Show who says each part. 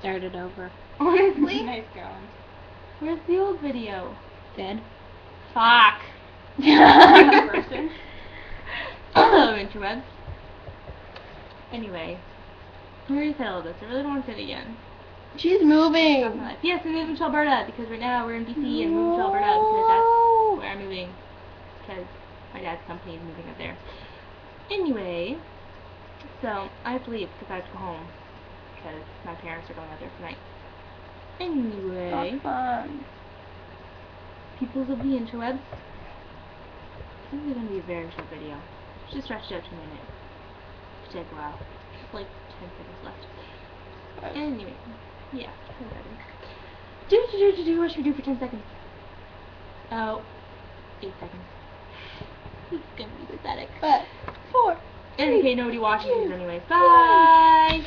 Speaker 1: Start it over.
Speaker 2: Honestly?
Speaker 3: Nice going.
Speaker 2: Where's the old video?
Speaker 1: Dead.
Speaker 2: Fuck.
Speaker 3: Person.
Speaker 2: Hello, interwebs. Anyway, I'm going to say all this. I really don't want to say it again.
Speaker 1: She's moving.
Speaker 2: Fuck my life. Yes, I'm moving to Alberta because right now we're in BC and moving to Alberta because that's where I'm moving. Because my dad's company is moving up there. Anyway, so I have to leave because I have to go home because my parents are going out there tonight. Anyway,
Speaker 1: Not fun.
Speaker 2: peoples of the interwebs, this is going to be a very short video. Just stretched out to a minute. Should take a while. Just like 10 seconds left. Anyway, yeah, 10 seconds. What should we do for 10 seconds? Oh, 8 seconds. It's gonna be pathetic.
Speaker 1: But 4.
Speaker 2: And okay, nobody watches these anyways. Bye!